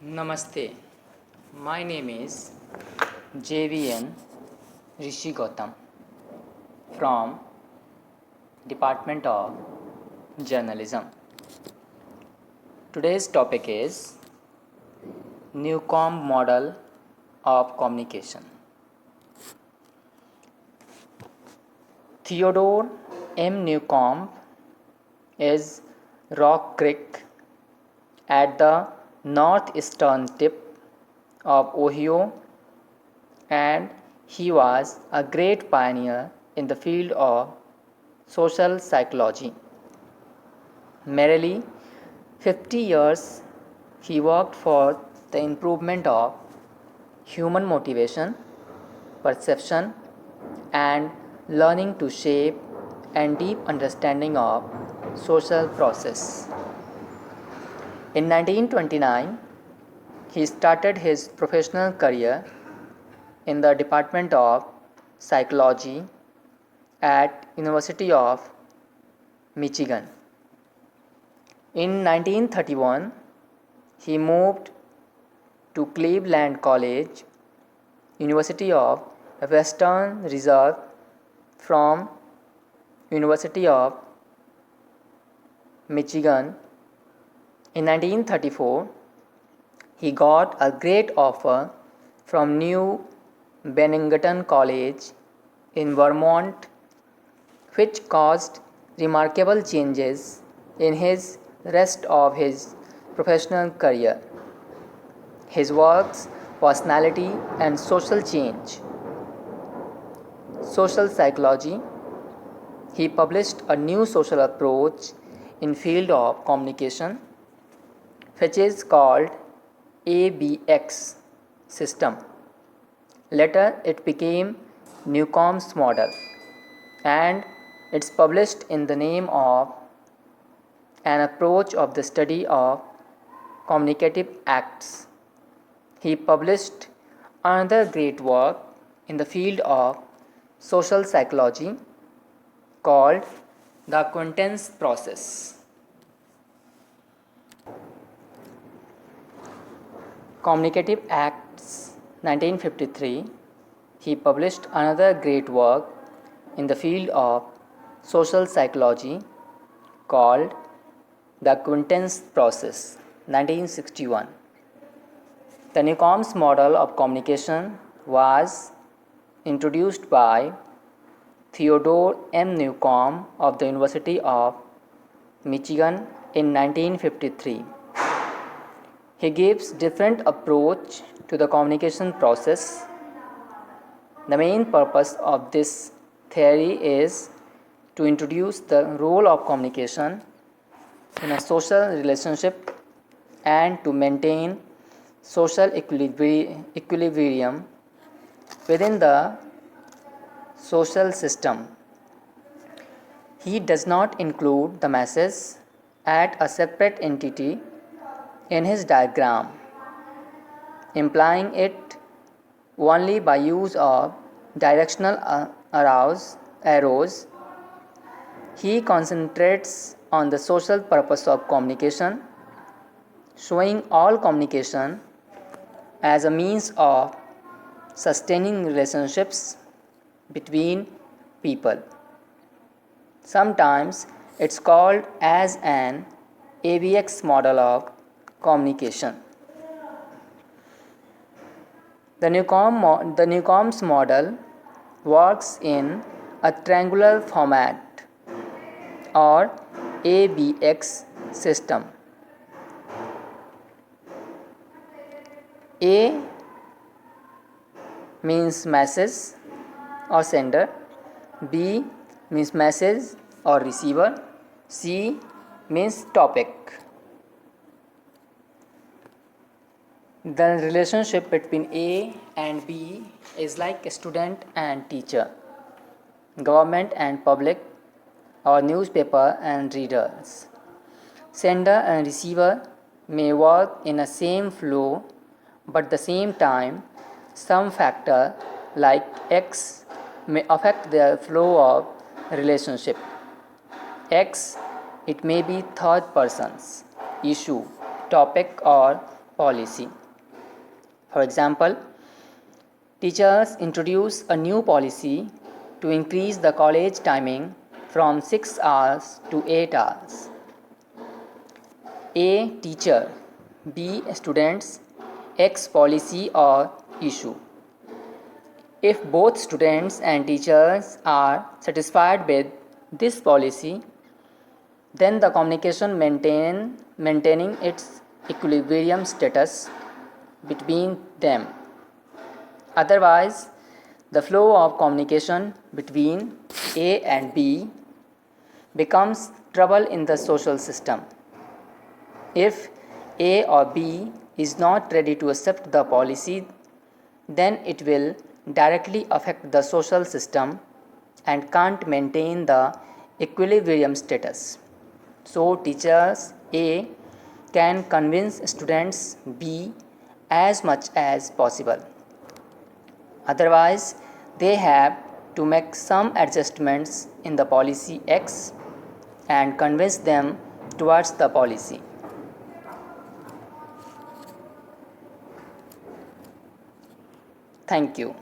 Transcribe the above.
Namaste. My name is JVN Rishi Gautam from Department of Journalism. Today's topic is Newcomb model of communication. Theodore M. Newcomb is Rock Creek at the northeastern tip of Ohio, and he was a great pioneer in the field of social psychology. Merely 50 years he worked for the improvement of human motivation, perception, and learning to shape and deep understanding of social process. In 1929, he started his professional career in the Department of Psychology at University of Michigan. In 1931, he moved to Cleveland College, University of Western Reserve from University of Michigan. In 1934, he got a great offer from New Bennington College in Vermont, which caused remarkable changes in his rest of his professional career. His works, personality and social change. Social psychology. He published a new social approach in field of communication, which is called ABX system. Later it became Newcomb's model, and it's published in the name of an approach of the study of communicative acts. He published another great work in the field of social psychology called the acquaintance process. Communicative Acts 1953, he published another great work in the field of social psychology called the acquaintance process 1961. The Newcomb's model of communication was introduced by Theodore M. Newcomb of the University of Michigan in 1953. He gives different approach to the communication process. The main purpose of this theory is to introduce the role of communication in a social relationship and to maintain social equilibrium within the social system. He does not include the masses as a separate entity in his diagram, implying it only by use of directional arrows. He concentrates on the social purpose of communication, showing all communication as a means of sustaining relationships between people. Sometimes it's called as an ABX model of communication. The Newcomb's model works in a triangular format or ABX system. A means message or sender, B means message or receiver, C means topic. The relationship between A and B is like a student and teacher, government and public, or newspaper and readers. Sender and receiver may work in a same flow, but at the same time, some factor like X may affect their flow of relationship. X, it may be third persons, issue, topic or policy. For example, teachers introduce a new policy to increase the college timing from 6 hours to 8 hours. A. Teacher, B. Students, X policy or issue. If both students and teachers are satisfied with this policy, then the communication maintaining its equilibrium status between them. Otherwise, the flow of communication between A and B becomes trouble in the social system. If A or B is not ready to accept the policy, then it will directly affect the social system and can't maintain the equilibrium status. So, teachers A can convince students B as much as possible. Otherwise, they have to make some adjustments in the policy X and convince them towards the policy. Thank you.